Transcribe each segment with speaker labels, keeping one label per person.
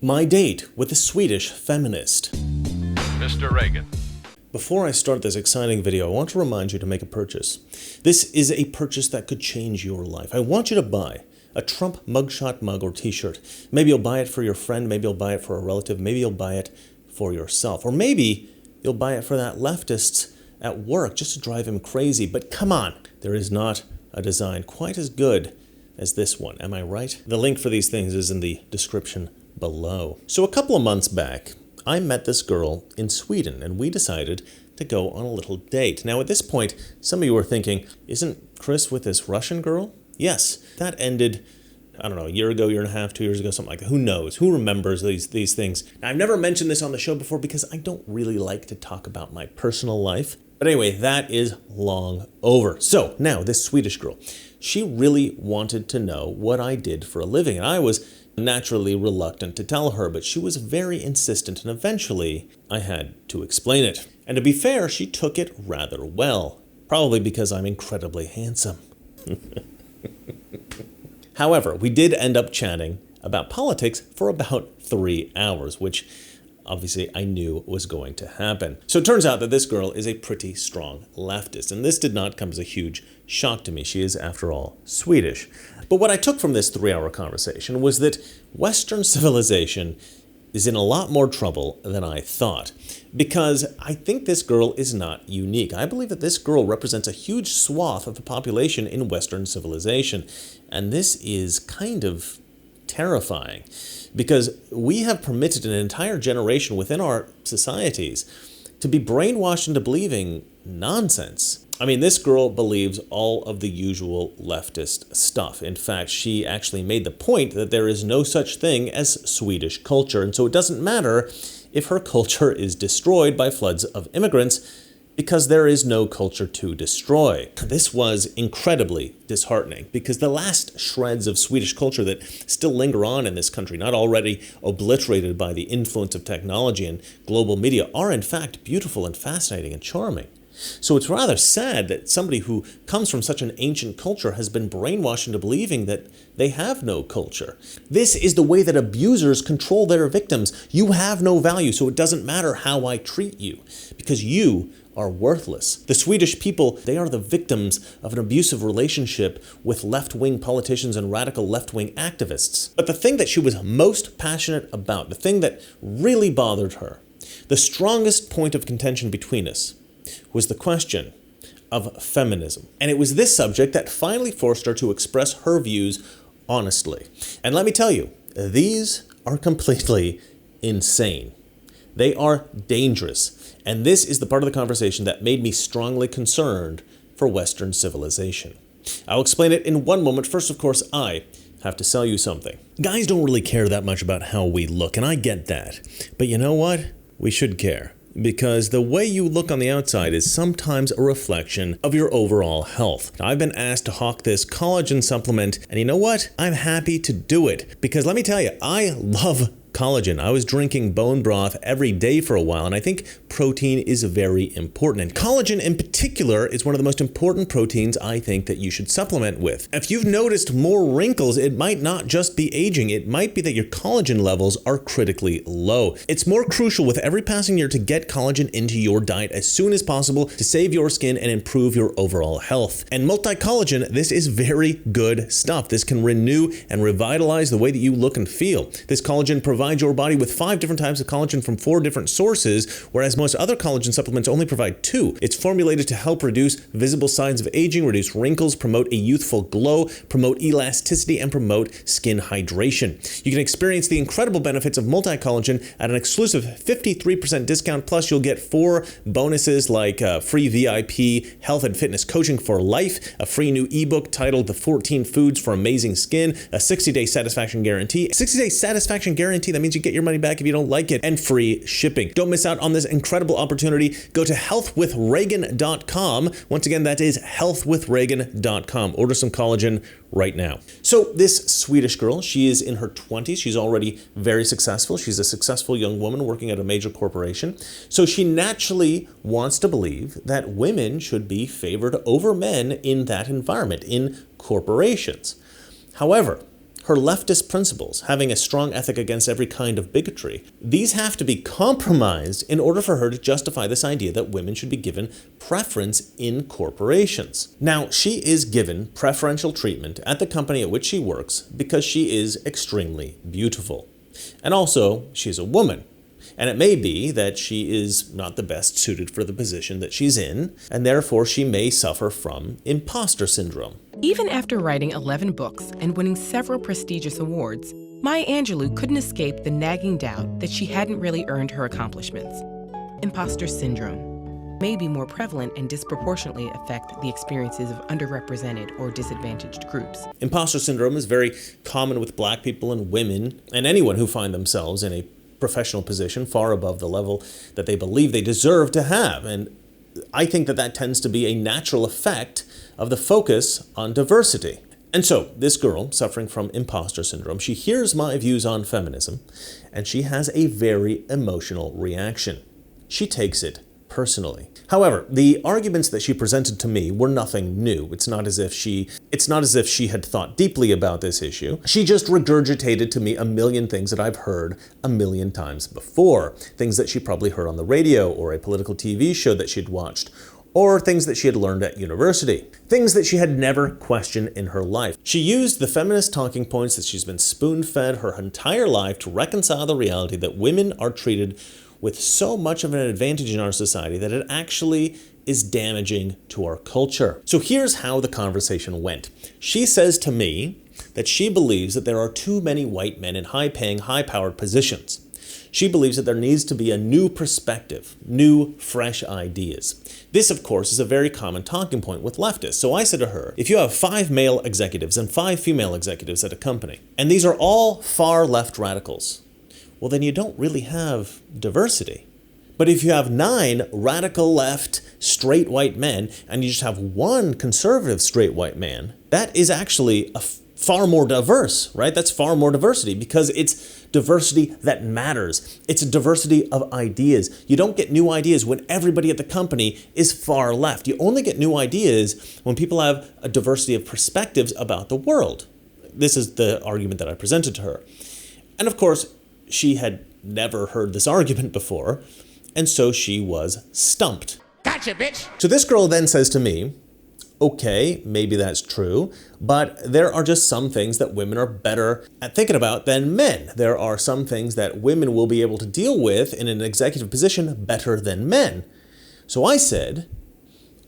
Speaker 1: My date with a Swedish feminist.
Speaker 2: Mr. Reagan.
Speaker 1: Before I start this exciting video, I want to remind you to make a purchase. This is a purchase that could change your life. I want you to buy a Trump mugshot mug or t-shirt. Maybe you'll buy it for your friend, maybe you'll buy it for a relative, maybe you'll buy it for yourself. Or maybe you'll buy it for that leftist at work just to drive him crazy. But come on, there is not a design quite as good as this one. Am I right? The link for these things is in the description below. So a couple of months back, I met this girl in Sweden and we decided to go on a little date. Now at this point, some of you are thinking, isn't Chris with this Russian girl? Yes, that ended, I don't know, a year ago, year and a half, 2 years ago, something like that. Who knows? Who remembers these things? Now, I've never mentioned this on the show before because I don't really like to talk about my personal life. But anyway, that is long over. So now this Swedish girl, she really wanted to know what I did for a living. And I was naturally reluctant to tell her, but she was very insistent, and eventually I had to explain it. And to be fair, she took it rather well, probably because I'm incredibly handsome. However, we did end up chatting about politics for about 3 hours, which obviously I knew was going to happen. So it turns out that this girl is a pretty strong leftist, and this did not come as a huge shock to me. She is, after all, Swedish. But what I took from this 3-hour conversation was that Western civilization is in a lot more trouble than I thought, because I think this girl is not unique. I believe that this girl represents a huge swath of the population in Western civilization, and this is kind of terrifying, because we have permitted an entire generation within our societies to be brainwashed into believing nonsense. I mean, this girl believes all of the usual leftist stuff. In fact, she actually made the point that there is no such thing as Swedish culture, and so it doesn't matter if her culture is destroyed by floods of immigrants, because there is no culture to destroy. This was incredibly disheartening, because the last shreds of Swedish culture that still linger on in this country, not already obliterated by the influence of technology and global media, are in fact beautiful and fascinating and charming. So it's rather sad that somebody who comes from such an ancient culture has been brainwashed into believing that they have no culture. This is the way that abusers control their victims. You have no value, so it doesn't matter how I treat you, because you are worthless. The Swedish people, they are the victims of an abusive relationship with left-wing politicians and radical left-wing activists. But the thing that she was most passionate about, the thing that really bothered her, the strongest point of contention between us, was the question of feminism. And it was this subject that finally forced her to express her views honestly. And let me tell you, these are completely insane. They are dangerous. And this is the part of the conversation that made me strongly concerned for Western civilization. I'll explain it in one moment. First, of course, I have to sell you something. Guys don't really care that much about how we look, and I get that. But you know what? We should care. Because the way you look on the outside is sometimes a reflection of your overall health. Now, I've been asked to hawk this collagen supplement, and you know what? I'm happy to do it. Because let me tell you, I love collagen. I was drinking bone broth every day for a while, and I think protein is very important. And collagen in particular is one of the most important proteins I think that you should supplement with. If you've noticed more wrinkles, it might not just be aging. It might be that your collagen levels are critically low. It's more crucial with every passing year to get collagen into your diet as soon as possible to save your skin and improve your overall health. And multi-collagen, this is very good stuff. This can renew and revitalize the way that you look and feel. This collagen provides your body with 5 different types of collagen from 4 different sources, whereas most other collagen supplements only provide 2. It's formulated to help reduce visible signs of aging, reduce wrinkles, promote a youthful glow, promote elasticity, and promote skin hydration. You can experience the incredible benefits of multi-collagen at an exclusive 53% discount, plus you'll get 4 bonuses like free VIP health and fitness coaching for life, a free new ebook titled The 14 Foods for Amazing Skin, a 60-day satisfaction guarantee. 60-day satisfaction guarantee, that means you get your money back if you don't like it, and free shipping. Don't miss out on this incredible opportunity. Go to healthwithreagan.com. Once again, that is healthwithreagan.com. Order some collagen right now. So this Swedish girl, she is in her 20s. She's already very successful. She's a successful young woman working at a major corporation. So she naturally wants to believe that women should be favored over men in that environment, in corporations. However, her leftist principles, having a strong ethic against every kind of bigotry, these have to be compromised in order for her to justify this idea that women should be given preference in corporations. Now, she is given preferential treatment at the company at which she works because she is extremely beautiful. And also, she's a woman. And it may be that she is not the best suited for the position that she's in, and therefore she may suffer from imposter syndrome.
Speaker 3: Even after writing 11 books and winning several prestigious awards, Maya Angelou couldn't escape the nagging doubt that she hadn't really earned her accomplishments. Imposter syndrome may be more prevalent and disproportionately affect the experiences of underrepresented or disadvantaged groups.
Speaker 1: Imposter syndrome is very common with Black people and women and anyone who find themselves in a professional position far above the level that they believe they deserve to have. And I think that that tends to be a natural effect of the focus on diversity. And so this girl suffering from imposter syndrome, she hears my views on feminism and she has a very emotional reaction. She takes it personally. However, the arguments that she presented to me were nothing new. It's not as if she had thought deeply about this issue. She just regurgitated to me a million things that I've heard a million times before. Things that she probably heard on the radio or a political TV show that she'd watched, or things that she had learned at university. Things that she had never questioned in her life. She used the feminist talking points that she's been spoon-fed her entire life to reconcile the reality that women are treated with so much of an advantage in our society that it actually is damaging to our culture. So here's how the conversation went. She says to me that she believes that there are too many white men in high-paying, high-powered positions. She believes that there needs to be a new perspective, new, fresh ideas. This, of course, is a very common talking point with leftists. So I said to her, if you have 5 male executives and 5 female executives at a company, and these are all far left radicals, well, then you don't really have diversity. But if you have 9 radical left, straight white men, and you just have 1 conservative straight white man, that is actually far more diverse, right? That's far more diversity because it's diversity that matters. It's a diversity of ideas. You don't get new ideas when everybody at the company is far left. You only get new ideas when people have a diversity of perspectives about the world. This is the argument that I presented to her. And of course, she had never heard this argument before, and so she was stumped.
Speaker 4: Gotcha, bitch!
Speaker 1: So this girl then says to me, okay, maybe that's true, but there are just some things that women are better at thinking about than men. There are some things that women will be able to deal with in an executive position better than men. So I said,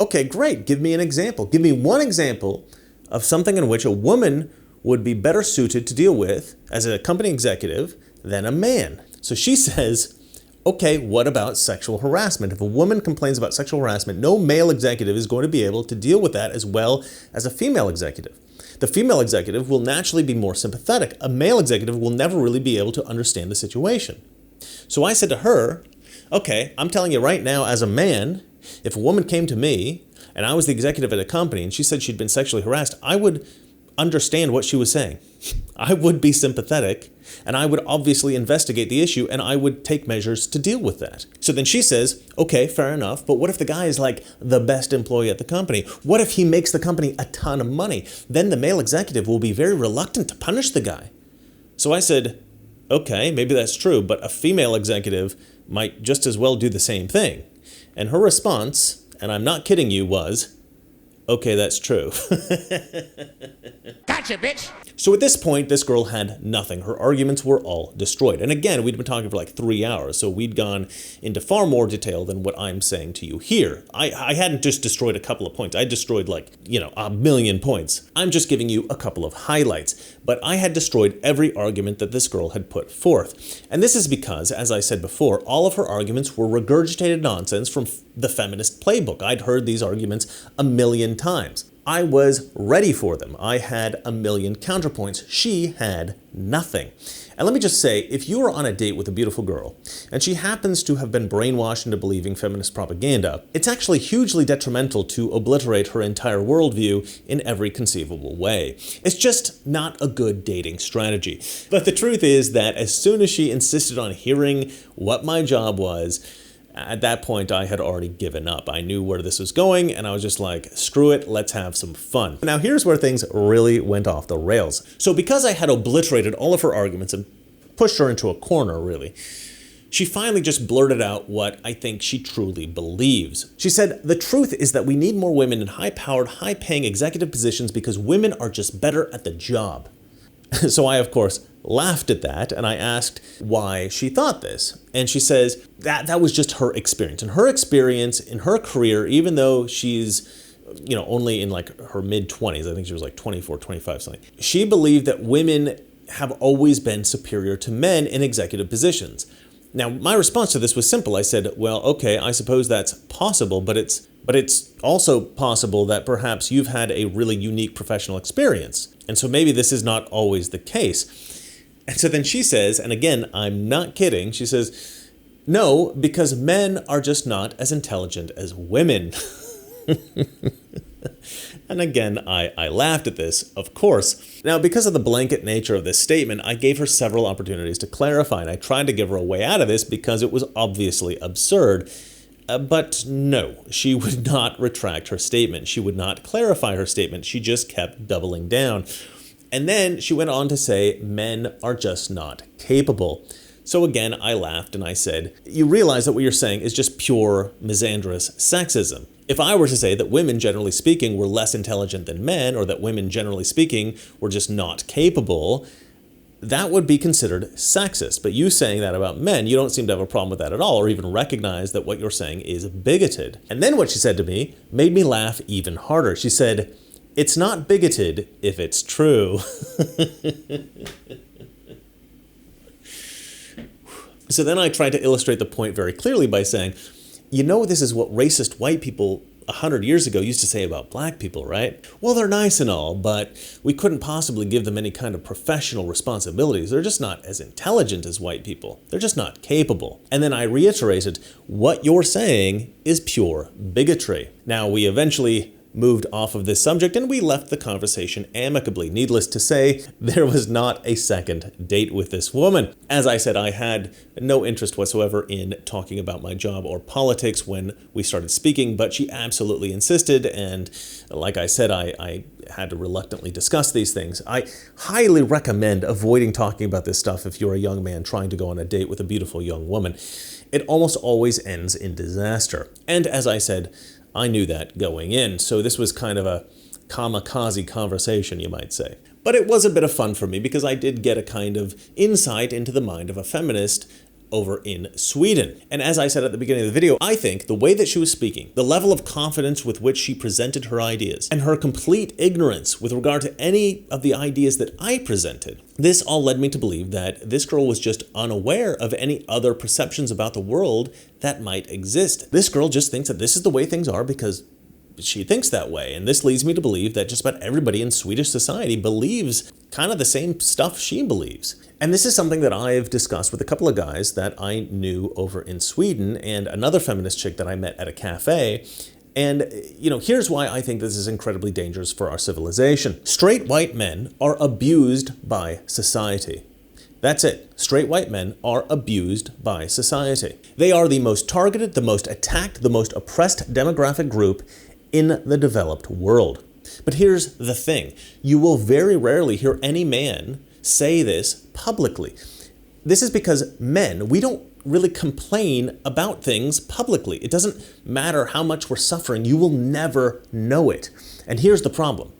Speaker 1: okay, great, give me an example. Give me one example of something in which a woman would be better suited to deal with as a company executive than a man. So she says, okay, what about sexual harassment? If a woman complains about sexual harassment, no male executive is going to be able to deal with that as well as a female executive. The female executive will naturally be more sympathetic. A male executive will never really be able to understand the situation. So I said to her, okay, I'm telling you right now as a man, if a woman came to me and I was the executive at a company and she said she'd been sexually harassed, I would understand what she was saying. I would be sympathetic and I would obviously investigate the issue and I would take measures to deal with that. So then she says, okay, fair enough, but what if the guy is like the best employee at the company? What if he makes the company a ton of money? Then the male executive will be very reluctant to punish the guy. So I said, okay, maybe that's true, but a female executive might just as well do the same thing. And her response, and I'm not kidding you, was, okay, that's true.
Speaker 4: Gotcha, bitch!
Speaker 1: So at this point, this girl had nothing. Her arguments were all destroyed. And again, we'd been talking for like 3 hours, so we'd gone into far more detail than what I'm saying to you here. I hadn't just destroyed a couple of points. I destroyed like, a million points. I'm just giving you a couple of highlights. But I had destroyed every argument that this girl had put forth. And this is because, as I said before, all of her arguments were regurgitated nonsense from the feminist playbook. I'd heard these arguments a million times. I was ready for them. I had a million counterpoints. She had nothing. And let me just say, if you are on a date with a beautiful girl and she happens to have been brainwashed into believing feminist propaganda, it's actually hugely detrimental to obliterate her entire worldview in every conceivable way. It's just not a good dating strategy. But the truth is that as soon as she insisted on hearing what my job was, At that point, I had already given up. I knew where this was going, and I was just like, screw it, let's have some fun. Now, here's where things really went off the rails. So because I had obliterated all of her arguments and pushed her into a corner, really, she finally just blurted out what I think she truly believes. She said, the truth is that we need more women in high-powered, high-paying executive positions because women are just better at the job. So I, of course, laughed at that, and I asked why she thought this. And she says that was just her experience. And her experience in her career, even though she's, only in like her mid-20s, I think she was like 24, 25, something, she believed that women have always been superior to men in executive positions. Now, my response to this was simple. I said, well, okay, I suppose that's possible, but it's also possible that perhaps you've had a really unique professional experience. And so maybe this is not always the case. And so then she says, and again, I'm not kidding, she says, no, because men are just not as intelligent as women. And again, I laughed at this, of course. Now, because of the blanket nature of this statement, I gave her several opportunities to clarify, and I tried to give her a way out of this because it was obviously absurd. But no, she would not retract her statement. She would not clarify her statement. She just kept doubling down. And then she went on to say, men are just not capable. So again, I laughed and I said, you realize that what you're saying is just pure misandrous sexism. If I were to say that women, generally speaking, were less intelligent than men, or that women, generally speaking, were just not capable, that would be considered sexist. But you saying that about men, you don't seem to have a problem with that at all, or even recognize that what you're saying is bigoted. And then what she said to me made me laugh even harder. She said, it's not bigoted if it's true. So then I tried to illustrate the point very clearly by saying, this is what racist white people 100 years ago used to say about black people, right? Well, they're nice and all, but we couldn't possibly give them any kind of professional responsibilities. They're just not as intelligent as white people. They're just not capable. And then I reiterated, what you're saying is pure bigotry. Now, we eventually moved off of this subject and we left the conversation amicably. Needless to say, there was not a second date with this woman. As I said, I had no interest whatsoever in talking about my job or politics when we started speaking, but she absolutely insisted, and like I said, I had to reluctantly discuss these things. I highly recommend avoiding talking about this stuff if you're a young man trying to go on a date with a beautiful young woman. It almost always ends in disaster. And as I said, I knew that going in, so this was kind of a kamikaze conversation, you might say. But it was a bit of fun for me because I did get a kind of insight into the mind of a feminist over in Sweden. And as I said at the beginning of the video, I think the way that she was speaking, the level of confidence with which she presented her ideas, and her complete ignorance with regard to any of the ideas that I presented, this all led me to believe that this girl was just unaware of any other perceptions about the world that might exist. This girl just thinks that this is the way things are because she thinks that way. And this leads me to believe that just about everybody in Swedish society believes kind of the same stuff she believes. And this is something that I've discussed with a couple of guys that I knew over in Sweden and another feminist chick that I met at a cafe. And, here's why I think this is incredibly dangerous for our civilization. Straight white men are abused by society. That's it. Straight white men are abused by society. They are the most targeted, the most attacked, the most oppressed demographic group in the developed world. But here's the thing. You will very rarely hear any man say this publicly. This is because men, we don't really complain about things publicly. It doesn't matter how much we're suffering. You will never know it. And here's the problem.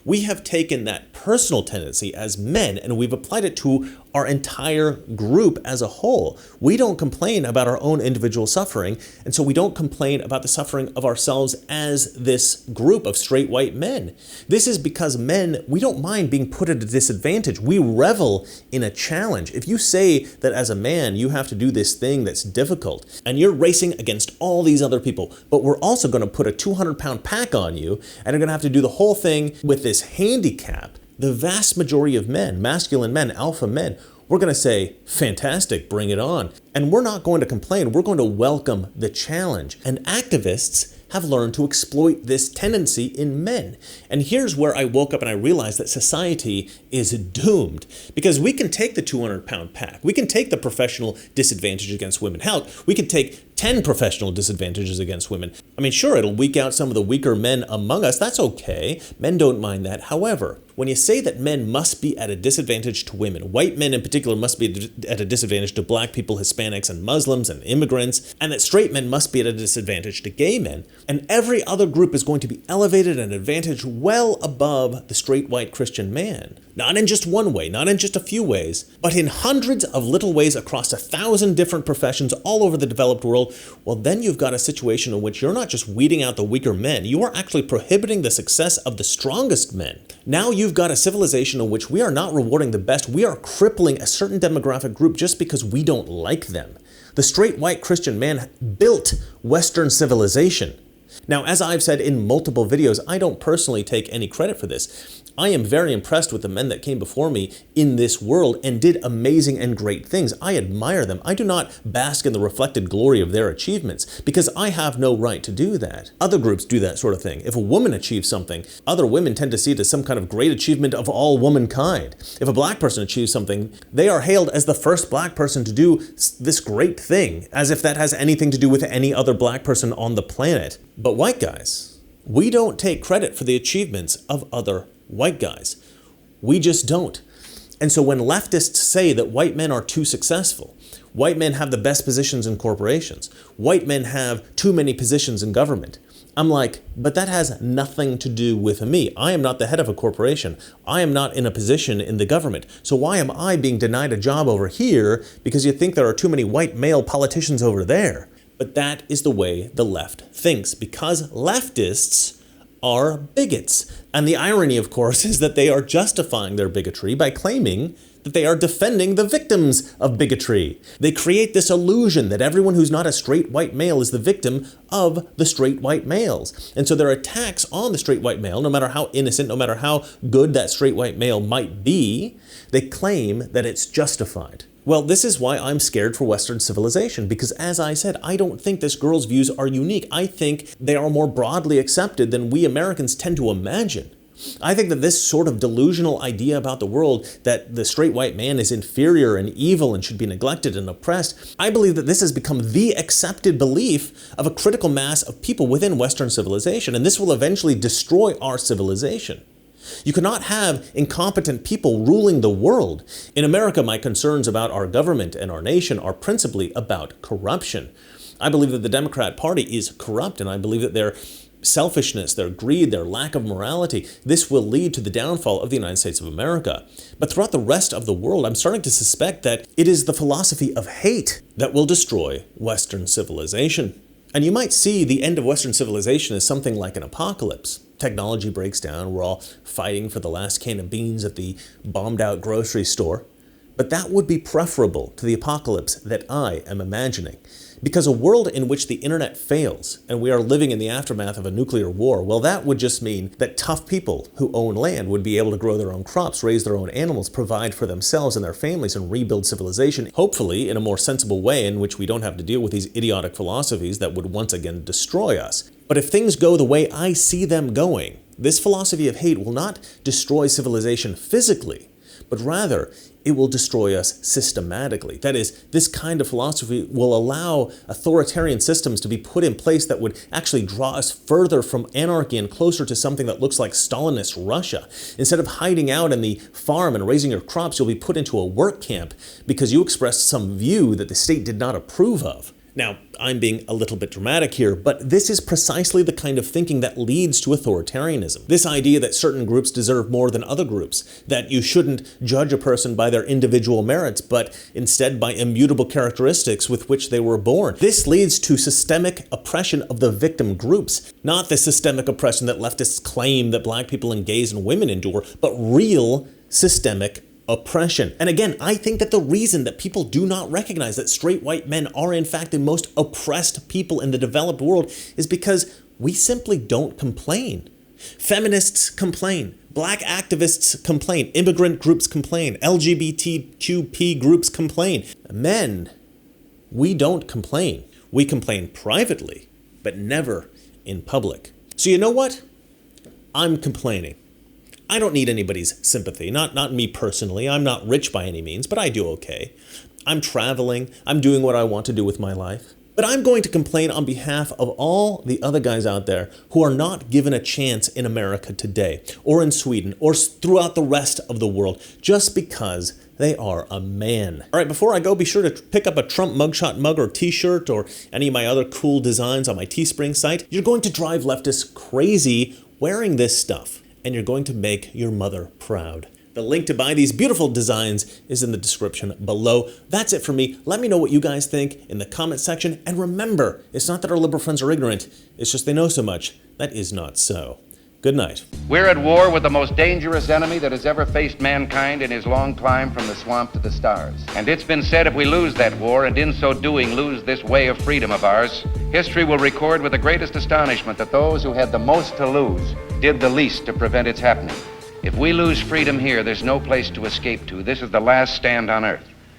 Speaker 1: We have taken that personal tendency as men and we've applied it to our entire group as a whole. We don't complain about our own individual suffering, and so we don't complain about the suffering of ourselves as this group of straight white men. This is because men, we don't mind being put at a disadvantage. We revel in a challenge. If you say that as a man you have to do this thing that's difficult, and you're racing against all these other people, but we're also going to put a 200-pound pack on you, and you're going to have to do the whole thing with this handicap, the vast majority of men, masculine men, alpha men, we're going to say, fantastic, bring it on. And we're not going to complain. We're going to welcome the challenge. And activists have learned to exploit this tendency in men. And here's where I woke up and I realized that society is doomed. Because we can take the 200-pound pack. We can take the professional disadvantage against women. Hell, we can take 10 professional disadvantages against women. I mean, sure, it'll weak out some of the weaker men among us. That's okay. Men don't mind that. However, when you say that men must be at a disadvantage to women, white men in particular must be at a disadvantage to black people, Hispanics, and Muslims, and immigrants, and that straight men must be at a disadvantage to gay men, and every other group is going to be elevated and advantaged well above the straight white Christian man. Not in just one way, not in just a few ways, but in hundreds of little ways across 1,000 different professions all over the developed world, well, then you've got a situation in which you're not just weeding out the weaker men, you are actually prohibiting the success of the strongest men. Now you've got a civilization in which we are not rewarding the best, we are crippling a certain demographic group just because we don't like them. The straight white Christian man built Western civilization. Now, as I've said in multiple videos, I don't personally take any credit for this. I am very impressed with the men that came before me in this world and did amazing and great things. I admire them. I do not bask in the reflected glory of their achievements because I have no right to do that. Other groups do that sort of thing. If a woman achieves something, other women tend to see it as some kind of great achievement of all womankind. If a black person achieves something, they are hailed as the first black person to do this great thing, as if that has anything to do with any other black person on the planet. But white guys, we don't take credit for the achievements of other white guys. We just don't. And so when leftists say that white men are too successful, white men have the best positions in corporations, white men have too many positions in government, I'm like, but that has nothing to do with me. I am not the head of a corporation. I am not in a position in the government. So why am I being denied a job over here because you think there are too many white male politicians over there? But that is the way the left thinks, because leftists are bigots. And the irony, of course, is that they are justifying their bigotry by claiming that they are defending the victims of bigotry. They create this illusion that everyone who's not a straight white male is the victim of the straight white males. And so their attacks on the straight white male, no matter how innocent, no matter how good that straight white male might be, they claim that it's justified. Well, this is why I'm scared for Western civilization, because as I said, I don't think this girl's views are unique. I think they are more broadly accepted than we Americans tend to imagine. I think that this sort of delusional idea about the world, that the straight white man is inferior and evil and should be neglected and oppressed, I believe that this has become the accepted belief of a critical mass of people within Western civilization, and this will eventually destroy our civilization. You cannot have incompetent people ruling the world. In America, my concerns about our government and our nation are principally about corruption. I believe that the Democrat Party is corrupt, and I believe that their selfishness, their greed, their lack of morality, this will lead to the downfall of the United States of America. But throughout the rest of the world, I'm starting to suspect that it is the philosophy of hate that will destroy Western civilization. And you might see the end of Western civilization as something like an apocalypse. Technology breaks down, we're all fighting for the last can of beans at the bombed out grocery store. But that would be preferable to the apocalypse that I am imagining. Because a world in which the internet fails and we are living in the aftermath of a nuclear war, well, that would just mean that tough people who own land would be able to grow their own crops, raise their own animals, provide for themselves and their families, and rebuild civilization, hopefully in a more sensible way in which we don't have to deal with these idiotic philosophies that would once again destroy us. But if things go the way I see them going, this philosophy of hate will not destroy civilization physically, but rather it will destroy us systematically. That is, this kind of philosophy will allow authoritarian systems to be put in place that would actually draw us further from anarchy and closer to something that looks like Stalinist Russia. Instead of hiding out in the farm and raising your crops, you'll be put into a work camp because you expressed some view that the state did not approve of. Now, I'm being a little bit dramatic here, but this is precisely the kind of thinking that leads to authoritarianism. This idea that certain groups deserve more than other groups, that you shouldn't judge a person by their individual merits, but instead by immutable characteristics with which they were born. This leads to systemic oppression of the victim groups, not the systemic oppression that leftists claim that black people and gays and women endure, but real systemic oppression. And again, I think that the reason that people do not recognize that straight white men are in fact the most oppressed people in the developed world is because we simply don't complain. Feminists complain. Black activists complain. Immigrant groups complain. LGBTQP groups complain. Men, we don't complain. We complain privately, but never in public. So you know what? I'm complaining. I don't need anybody's sympathy, not me personally. I'm not rich by any means, but I do okay. I'm traveling. I'm doing what I want to do with my life. But I'm going to complain on behalf of all the other guys out there who are not given a chance in America today, or in Sweden, or throughout the rest of the world, just because they are a man. All right, before I go, be sure to pick up a Trump mugshot mug or t-shirt or any of my other cool designs on my Teespring site. You're going to drive leftists crazy wearing this stuff, and you're going to make your mother proud. The link to buy these beautiful designs is in the description below. That's it for me. Let me know what you guys think in the comment section. And remember, it's not that our liberal friends are ignorant. It's just they know so much. That is not so. Good night.
Speaker 4: We're at war with the most dangerous enemy that has ever faced mankind in his long climb from the swamp to the stars. And it's been said if we lose that war, and in so doing lose this way of freedom of ours, history will record with the greatest astonishment that those who had the most to lose did the least to prevent its happening. If we lose freedom here, there's no place to escape to. This is the last stand on earth.